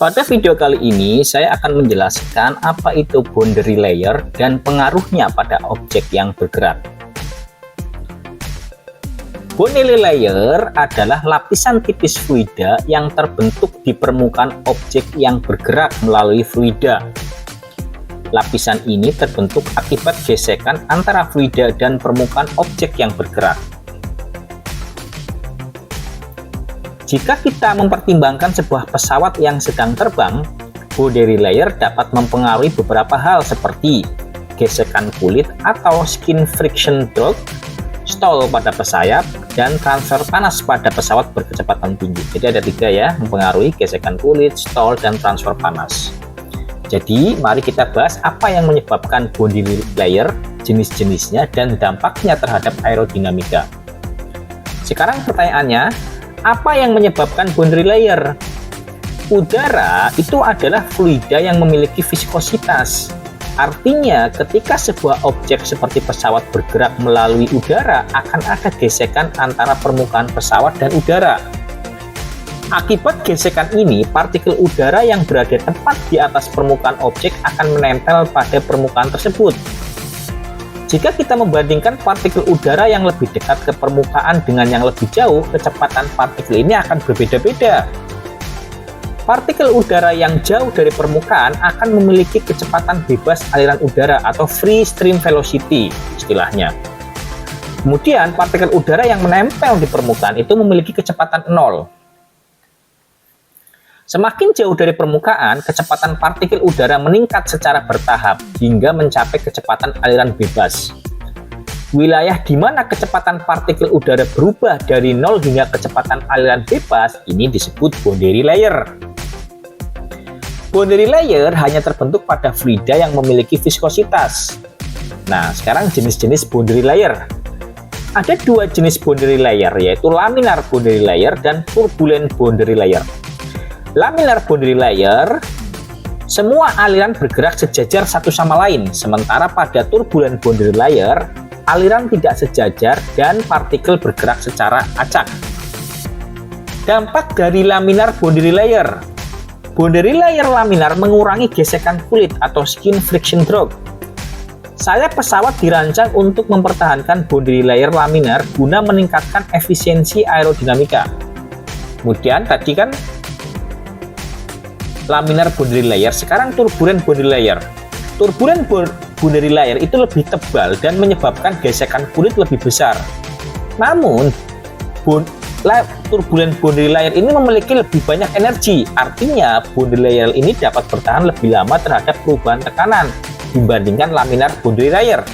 Pada video kali ini, saya akan menjelaskan apa itu boundary layer dan pengaruhnya pada objek yang bergerak. Boundary layer adalah lapisan tipis fluida yang terbentuk di permukaan objek yang bergerak melalui fluida. Lapisan ini terbentuk akibat gesekan antara fluida dan permukaan objek yang bergerak. Jika kita mempertimbangkan sebuah pesawat yang sedang terbang, boundary layer dapat mempengaruhi beberapa hal seperti gesekan kulit atau skin friction drag, stall pada pesawat, dan transfer panas pada pesawat berkecepatan tinggi. Jadi ada tiga ya, mempengaruhi gesekan kulit, stall, dan transfer panas. Jadi mari kita bahas apa yang menyebabkan boundary layer, jenis-jenisnya, dan dampaknya terhadap aerodinamika. Sekarang pertanyaannya, apa yang menyebabkan boundary layer? Udara itu adalah fluida yang memiliki viskositas. Artinya, ketika sebuah objek seperti pesawat bergerak melalui udara, akan ada gesekan antara permukaan pesawat dan udara. Akibat gesekan ini, partikel udara yang berada tepat di atas permukaan objek akan menempel pada permukaan tersebut. Jika kita membandingkan partikel udara yang lebih dekat ke permukaan dengan yang lebih jauh, kecepatan partikel ini akan berbeda-beda. Partikel udara yang jauh dari permukaan akan memiliki kecepatan bebas aliran udara atau free stream velocity istilahnya. Kemudian partikel udara yang menempel di permukaan itu memiliki kecepatan 0. Semakin jauh dari permukaan, kecepatan partikel udara meningkat secara bertahap hingga mencapai kecepatan aliran bebas. Wilayah di mana kecepatan partikel udara berubah dari 0 hingga kecepatan aliran bebas ini disebut boundary layer. Boundary layer hanya terbentuk pada fluida yang memiliki viskositas. Nah, sekarang jenis-jenis boundary layer. Ada dua jenis boundary layer, yaitu laminar boundary layer dan turbulent boundary layer. Laminar boundary layer, semua aliran bergerak sejajar satu sama lain, sementara pada turbulent boundary layer, aliran tidak sejajar dan partikel bergerak secara acak. Dampak dari laminar boundary layer. Boundary layer laminar mengurangi gesekan kulit atau skin friction drag. Sayap pesawat dirancang untuk mempertahankan boundary layer laminar guna meningkatkan efisiensi aerodinamika. Kemudian tadi kan laminar boundary layer, sekarang turbulent boundary layer. Turbulent boundary layer itu lebih tebal dan menyebabkan gesekan kulit lebih besar. Namun, turbulent boundary layer ini memiliki lebih banyak energi. Artinya, boundary layer ini dapat bertahan lebih lama terhadap perubahan tekanan dibandingkan laminar boundary layer.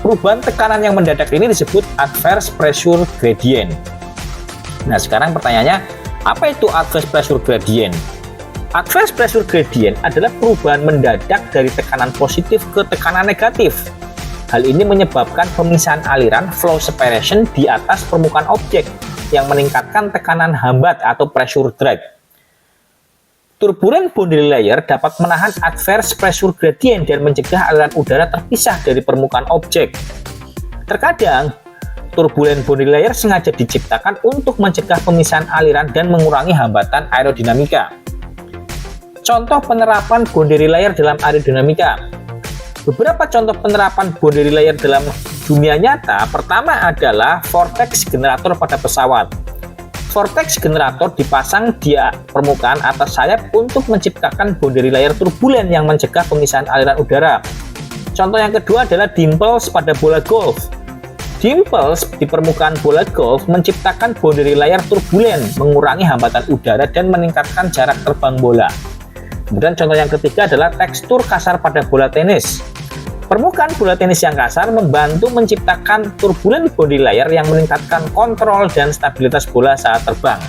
Perubahan tekanan yang mendadak ini disebut adverse pressure gradient. Nah, sekarang pertanyaannya, apa itu adverse pressure gradient? Adverse pressure gradient adalah perubahan mendadak dari tekanan positif ke tekanan negatif. Hal ini menyebabkan pemisahan aliran flow separation di atas permukaan objek yang meningkatkan tekanan hambat atau pressure drag. Turbulent boundary layer dapat menahan adverse pressure gradient dan mencegah aliran udara terpisah dari permukaan objek. Terkadang, turbulent boundary layer sengaja diciptakan untuk mencegah pemisahan aliran dan mengurangi hambatan aerodinamika. Contoh penerapan boundary layer dalam aerodinamika. Beberapa contoh penerapan boundary layer dalam dunia nyata, pertama adalah vortex generator pada pesawat. Vortex generator dipasang di permukaan atas sayap untuk menciptakan boundary layer turbulent yang mencegah pemisahan aliran udara. Contoh yang kedua adalah dimples pada bola golf. Dimples di permukaan bola golf menciptakan boundary layer turbulent, mengurangi hambatan udara dan meningkatkan jarak terbang bola. Kemudian contoh yang ketiga adalah tekstur kasar pada bola tenis. Permukaan bola tenis yang kasar membantu menciptakan turbulent boundary layer yang meningkatkan kontrol dan stabilitas bola saat terbang.